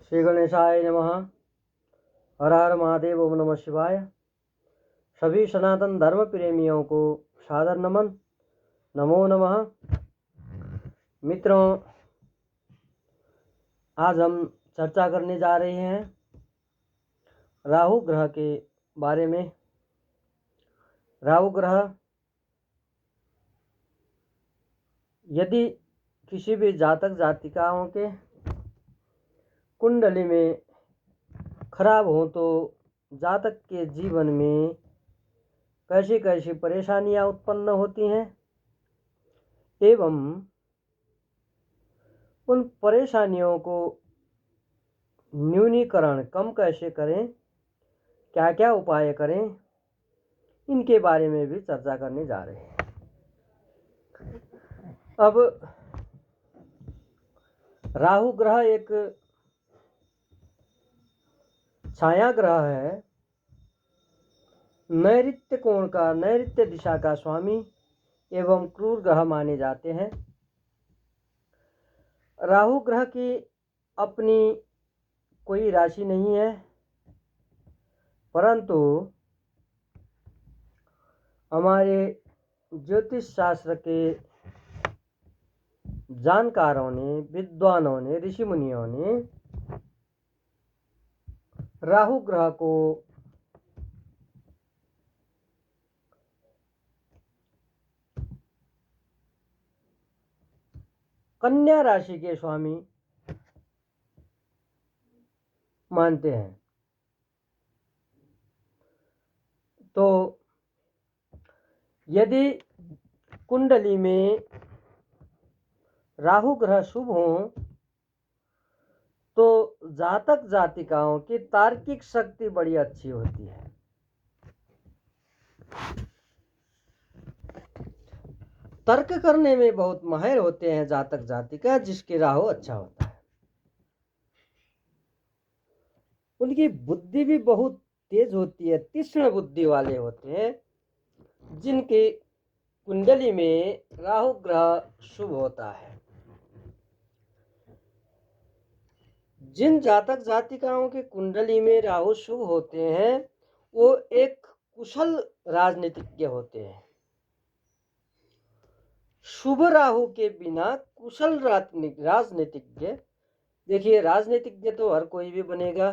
श्री गणेशाय नमः। हर हर महादेव, ओम नमः शिवाय। सभी सनातन धर्म प्रेमियों को सादर नमन, नमो नमः। मित्रों, आज हम चर्चा करने जा रहे हैं राहु ग्रह के बारे में। राहु ग्रह यदि किसी भी जातक जातिकाओं के कुंडली में खराब हो तो जातक के जीवन में कैसी कैसी परेशानियां उत्पन्न होती हैं एवं उन परेशानियों को न्यूनीकरण कम कैसे करें, क्या क्या उपाय करें, इनके बारे में भी चर्चा करने जा रहे हैं। अब राहु ग्रह एक छाया ग्रह है, नैऋत्य कोण का, नैऋत्य दिशा का स्वामी एवं क्रूर ग्रह माने जाते हैं। राहु ग्रह की अपनी कोई राशि नहीं है, परंतु हमारे ज्योतिष शास्त्र के जानकारों ने, विद्वानों ने, ऋषि मुनियों ने राहु ग्रह को कन्या राशि के स्वामी मानते हैं। तो यदि कुंडली में राहु ग्रह शुभ हो तो जातक जातिकाओं की तार्किक शक्ति बड़ी अच्छी होती है। तर्क करने में बहुत माहिर होते हैं जातक जातिका, जिसके राहु अच्छा होता है। उनकी बुद्धि भी बहुत तेज होती है, तीक्ष्ण बुद्धि वाले होते हैं। जिनकी कुंडली में राहु ग्रह शुभ होता है, जिन जातक जातिकाओं के कुंडली में राहु शुभ होते हैं, वो एक कुशल राजनीतिज्ञ होते हैं। शुभ राहु के बिना कुशल राजनीतिज्ञ, देखिए राजनीतिज्ञ तो हर कोई भी बनेगा,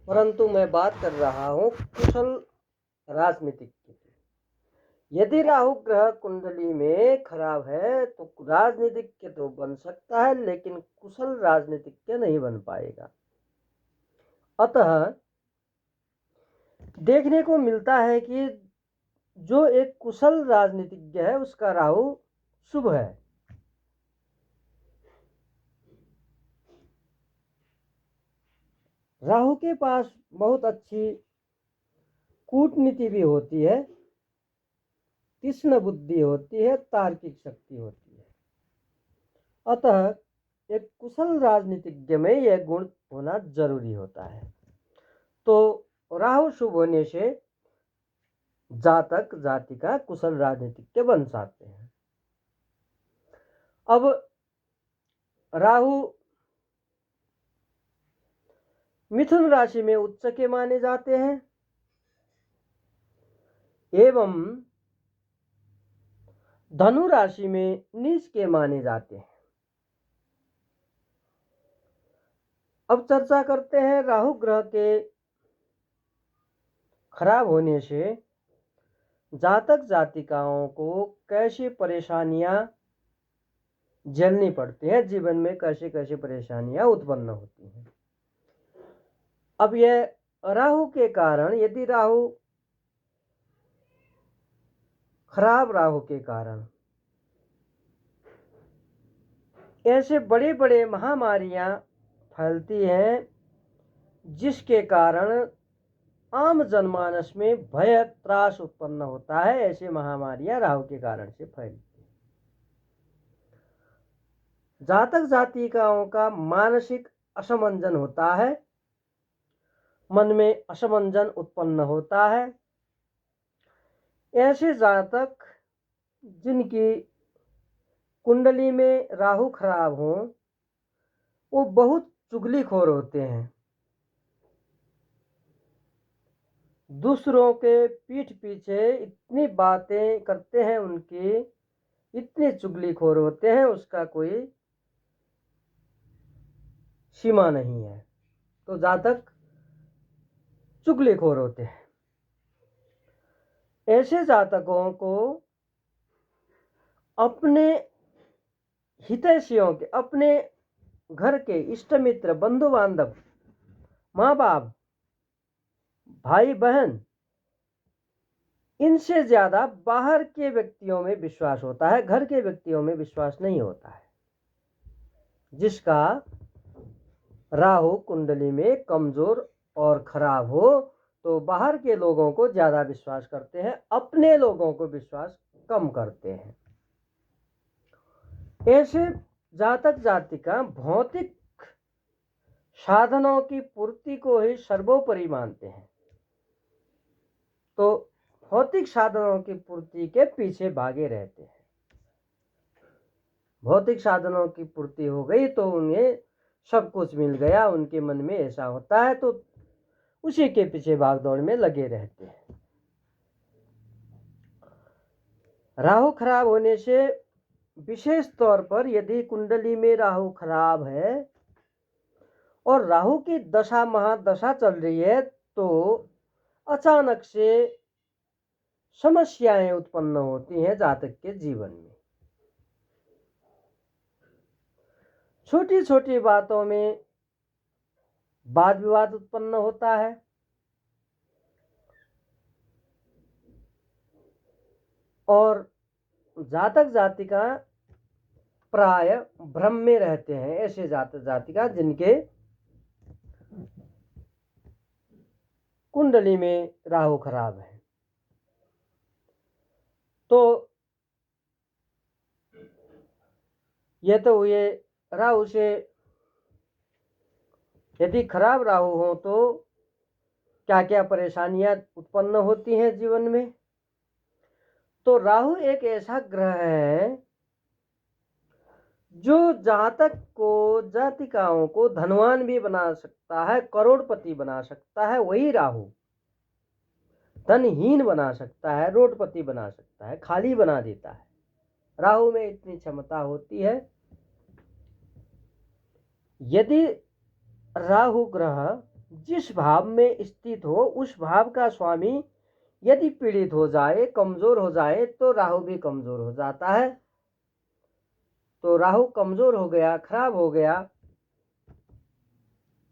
परंतु मैं बात कर रहा हूं कुशल राजनीतिज्ञ। यदि राहु ग्रह कुंडली में खराब है तो राजनीतिज्ञ तो बन सकता है, लेकिन कुशल राजनीतिज्ञ नहीं बन पाएगा। अतः देखने को मिलता है कि जो एक कुशल राजनीतिज्ञ है उसका राहु शुभ है। राहु के पास बहुत अच्छी कूटनीति भी होती है, तीक्ष्ण बुद्धि होती है, तार्किक शक्ति होती है। अतः एक कुशल राजनीतिज्ञ में यह गुण होना जरूरी होता है। तो राहु शुभ होने से जातक जातिका कुशल राजनीतिज्ञ बन सकते हैं। अब राहु मिथुन राशि में उच्च के माने जाते हैं एवं धनु राशि में नीच के माने जाते हैं। अब चर्चा करते हैं राहु ग्रह के खराब होने से जातक जातिकाओं को कैसी परेशानियां झेलनी पड़ती है, जीवन में कैसे कैसे परेशानियां उत्पन्न होती हैं। अब यह राहु के कारण, यदि राहु खराब राहु के कारण ऐसे बड़े बड़े महामारियां फैलती हैं, जिसके कारण आम जनमानस में भय त्रास उत्पन्न होता है। ऐसे महामारियां राहु के कारण से फैलती हैं। जातक जातिकाओं का मानसिक असमंजन होता है, मन में असमंजन उत्पन्न होता है। ऐसे जातक जिनकी कुंडली में राहु खराब हो, वो बहुत चुगलीखोर होते हैं, दूसरों के पीठ पीछे इतनी बातें करते हैं, उनकी इतने चुगलीखोर होते हैं, उसका कोई सीमा नहीं है। तो जातक चुगलीखोर होते हैं। ऐसे जातकों को अपने हितैषियों के, अपने घर के इष्ट मित्र, बंधु बांधव, माँ बाप, भाई बहन, इनसे ज्यादा बाहर के व्यक्तियों में विश्वास होता है, घर के व्यक्तियों में विश्वास नहीं होता है। जिसका राहु कुंडली में कमजोर और खराब हो तो बाहर के लोगों को ज्यादा विश्वास करते हैं, अपने लोगों को विश्वास कम करते हैं। ऐसे जातक जातिका भौतिक साधनों की पूर्ति को ही सर्वोपरि मानते हैं, तो भौतिक साधनों की पूर्ति के पीछे भागे रहते हैं। भौतिक साधनों की पूर्ति हो गई तो उन्हें सब कुछ मिल गया, उनके मन में ऐसा होता है, तो उसी के पीछे भागदौड़ में लगे रहते हैं। राहु खराब होने से, विशेष तौर पर यदि कुंडली में राहु खराब है और राहु की दशा महादशा चल रही है, तो अचानक से समस्याएं उत्पन्न होती हैं जातक के जीवन में। छोटी छोटी बातों में वाद विवाद उत्पन्न होता है, और जातक जातिका प्राय भ्रम में रहते हैं। ऐसे जातक जातिका जिनके कुंडली में राहु खराब है, तो ये तो हुए राहु से। यदि खराब राहु हो तो क्या क्या परेशानियां उत्पन्न होती हैं जीवन में। तो राहु एक ऐसा ग्रह है जो जातक को, जातिकाओं को धनवान भी बना सकता है, करोड़पति बना सकता है। वही राहु धनहीन बना सकता है, रोडपति बना सकता है, खाली बना देता है। राहु में इतनी क्षमता होती है। यदि राहु ग्रह जिस भाव में स्थित हो, उस भाव का स्वामी यदि पीड़ित हो जाए, कमजोर हो जाए, तो राहु भी कमजोर हो जाता है। तो राहु कमजोर हो गया, खराब हो गया,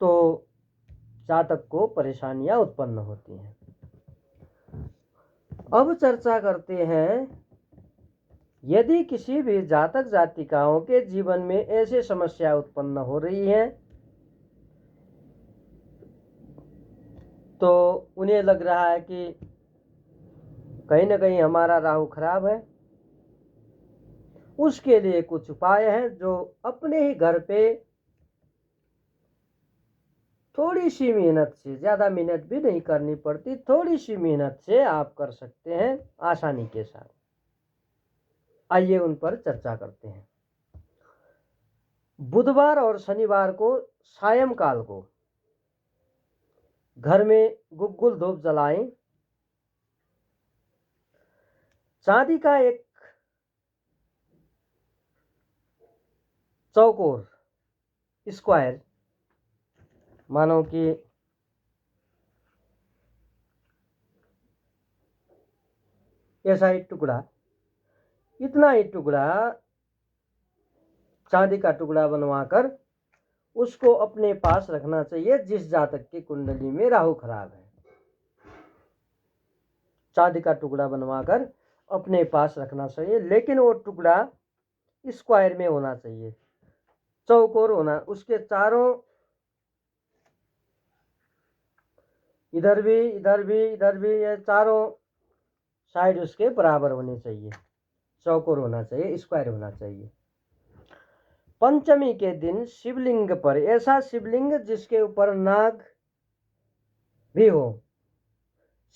तो जातक को परेशानियां उत्पन्न होती हैं। अब चर्चा करते हैं, यदि किसी भी जातक जातिकाओं के जीवन में ऐसे समस्या उत्पन्न हो रही है, तो उन्हें लग रहा है कि कहीं ना कहीं हमारा राहु खराब है, उसके लिए कुछ उपाय हैं जो अपने ही घर पे थोड़ी सी मेहनत से, ज़्यादा मेहनत भी नहीं करनी पड़ती, थोड़ी सी मेहनत से आप कर सकते हैं आसानी के साथ। आइए उन पर चर्चा करते हैं। बुधवार और शनिवार को सायंकाल को घर में गुग्गुल धूप जलाएं। चांदी का एक चौकोर, स्क्वायर, मानो कि ऐसा ही टुकड़ा, इतना ही टुकड़ा, चांदी का टुकड़ा बनवाकर उसको अपने पास रखना चाहिए जिस जातक की कुंडली में राहु खराब है। चांदी का टुकड़ा बनवाकर अपने पास रखना चाहिए, लेकिन वो टुकड़ा स्क्वायर में होना चाहिए, चौकोर होना। उसके चारों, इधर भी, इधर भी, इधर भी, ये चारों साइड उसके बराबर होने चाहिए, चौकोर होना चाहिए, स्क्वायर होना चाहिए। पंचमी के दिन शिवलिंग पर, ऐसा शिवलिंग जिसके ऊपर नाग भी हो,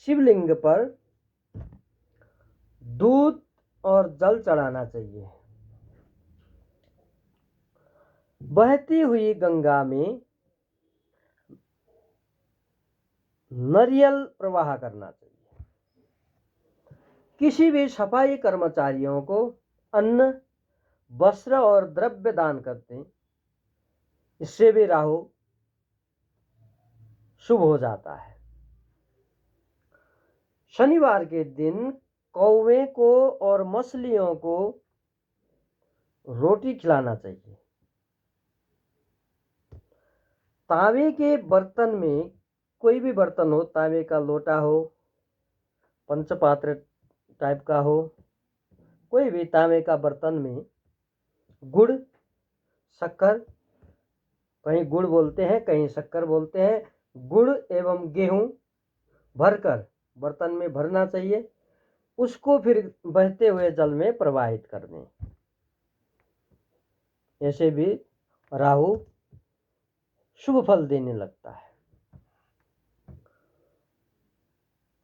शिवलिंग पर दूध और जल चढ़ाना चाहिए। बहती हुई गंगा में नारियल प्रवाह करना चाहिए। किसी भी सफाई कर्मचारियों को अन्न, वस्त्र और द्रव्य दान करते हैं, इससे भी राहु शुभ हो जाता है। शनिवार के दिन कौवे को और मछलियों को रोटी खिलाना चाहिए। तांबे के बर्तन में, कोई भी बर्तन हो, तांबे का लोटा हो, पंचपात्र टाइप का हो, कोई भी तांबे का बर्तन में गुड़, शक्कर, कहीं गुड़ बोलते हैं कहीं शक्कर बोलते हैं, गुड़ एवं गेहूं भरकर बर्तन में भरना चाहिए। उसको फिर बहते हुए जल में प्रवाहित कर दें। ऐसे भी राहु शुभ फल देने लगता है।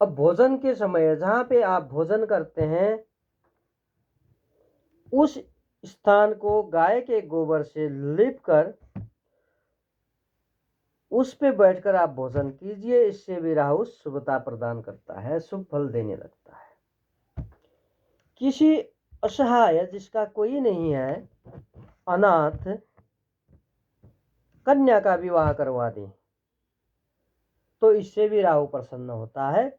अब भोजन के समय जहां पे आप भोजन करते हैं उस स्थान को गाय के गोबर से लीप कर उस पे बैठकर आप भोजन कीजिए। इससे भी राहु शुभता प्रदान करता है, शुभ फल देने लगता है। किसी असहाय जिसका कोई नहीं है, अनाथ कन्या का विवाह करवा दें तो इससे भी राहु प्रसन्न होता है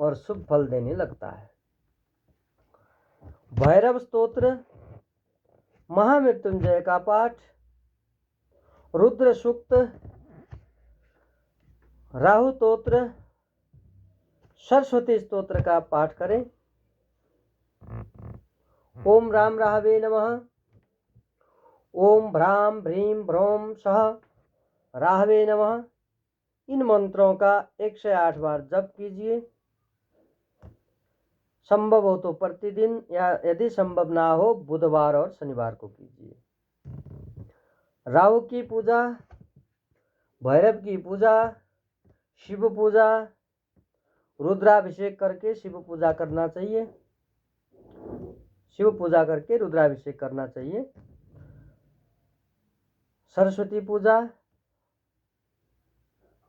और शुभ फल देने लगता है। भैरव स्तोत्र, महामृत्युंजय का पाठ, रुद्र सूक्त, राहु स्तोत्र, सरस्वती स्तोत्र का पाठ करें। ओम राम राहवे नमः, ओम भ्राम भ्रीम भ्रोम सह राहवे नमः, इन मंत्रों का 108 बार जप कीजिए। संभव हो तो प्रतिदिन, या यदि संभव ना हो बुधवार और शनिवार को कीजिए। राहु की पूजा, भैरव की पूजा, शिव पूजा, रुद्राभिषेक करके शिव पूजा करना चाहिए। शिव पूजा करके रुद्राभिषेक करना चाहिए। सरस्वती पूजा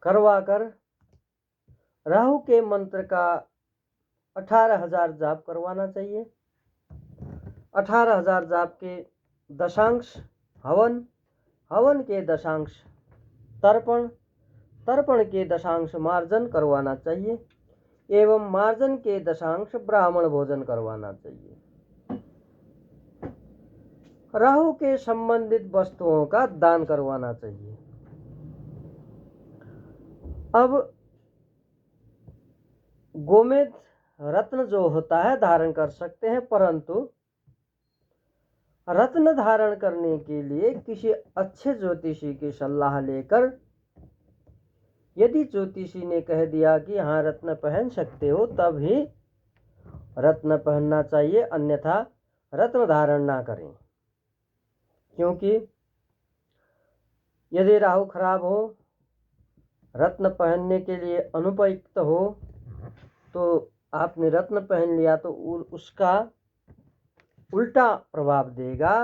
करवा कर राहु के मंत्र का 18,000 जाप करवाना चाहिए। 18,000 जाप के दशांश हवन, हवन के दशांश तर्पण, तर्पण के दशांश मार्जन करवाना चाहिए एवं मार्जन के दशांश ब्राह्मण भोजन करवाना चाहिए। राहु के संबंधित वस्तुओं का दान करवाना चाहिए। अब गोमेद रत्न जो होता है धारण कर सकते हैं, परंतु रत्न धारण करने के लिए किसी अच्छे ज्योतिषी की सलाह लेकर, यदि ज्योतिषी ने कह दिया कि हाँ रत्न पहन सकते हो, तब ही रत्न पहनना चाहिए, अन्यथा रत्न धारण ना करें। क्योंकि यदि राहु खराब हो, रत्न पहनने के लिए अनुपयुक्त हो, तो आपने रत्न पहन लिया तो उसका उल्टा प्रभाव देगा,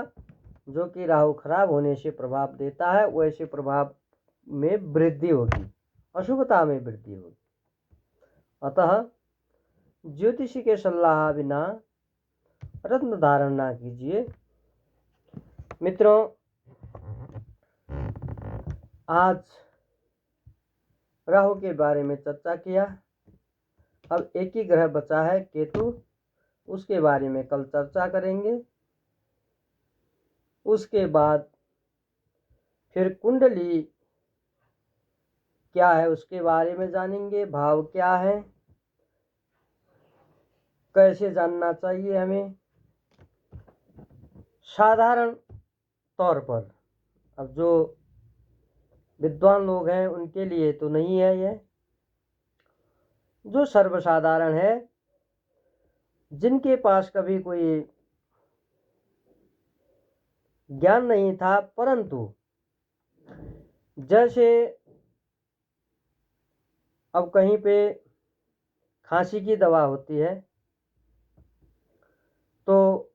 जो कि राहु खराब होने से प्रभाव देता है, वैसे प्रभाव में वृद्धि होगी, अशुभता में वृद्धि होगी। अतः ज्योतिषी के सलाह बिना रत्न धारण ना कीजिए। मित्रों, आज राहु के बारे में चर्चा किया। अब एक ही ग्रह बचा है, केतु, उसके बारे में कल चर्चा करेंगे। उसके बाद फिर कुंडली क्या है उसके बारे में जानेंगे, भाव क्या है, कैसे जानना चाहिए हमें साधारण तौर पर। अब जो विद्वान लोग हैं उनके लिए तो नहीं है यह, जो सर्वसाधारण है, जिनके पास कभी कोई ज्ञान नहीं था, परंतु जैसे अब कहीं पे खांसी की दवा होती है तो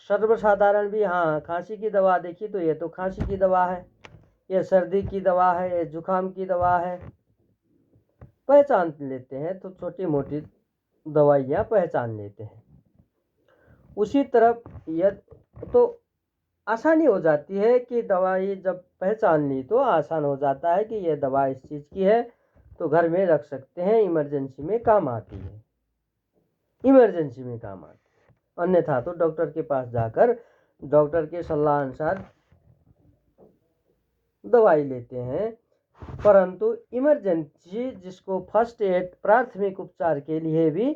सर्वसाधारण भी हाँ खांसी की दवा देखी तो ये तो खांसी की दवा है, ये सर्दी की दवा है, ये जुकाम की दवा है, पहचान लेते हैं तो छोटी मोटी दवाइयाँ पहचान लेते हैं। उसी तरफ यद तो आसानी हो जाती है कि दवाई जब पहचान ली तो आसान हो जाता है कि यह दवा इस चीज़ की है, तो घर में रख सकते हैं, इमरजेंसी में काम आती है, इमरजेंसी में काम आती है। अन्यथा तो डॉक्टर के पास जाकर डॉक्टर के सलाह अनुसार दवाई लेते हैं। परंतु इमरजेंसी जिसको फर्स्ट एड प्राथमिक उपचार के लिए भी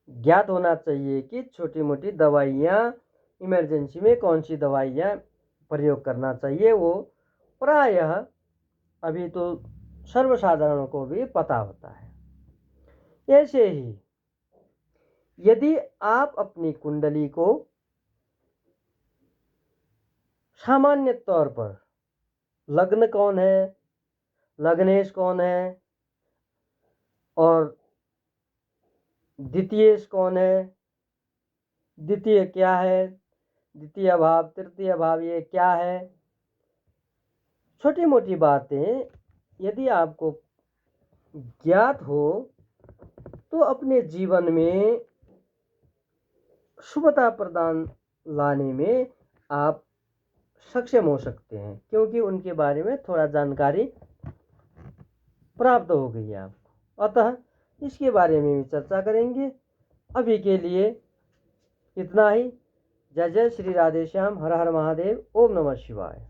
ज्ञात होना चाहिए कि छोटी मोटी दवाइयाँ इमरजेंसी में कौन सी दवाइयाँ प्रयोग करना चाहिए, वो प्रायः अभी तो सर्वसाधारण को भी पता होता है। ऐसे ही यदि आप अपनी कुंडली को सामान्य तौर पर लग्न कौन है, लग्नेश कौन है और द्वितीयेश कौन है, द्वितीय क्या है, द्वितीय भाव, तृतीय भाव ये क्या है, छोटी मोटी बातें यदि आपको ज्ञात हो तो अपने जीवन में शुभता प्रदान लाने में आप सक्षम हो सकते हैं, क्योंकि उनके बारे में थोड़ा जानकारी प्राप्त हो गई है आपको। अतः इसके बारे में भी चर्चा करेंगे। अभी के लिए इतना ही। जय जय श्री राधे श्याम, हर हर महादेव, ओम नमः शिवाय।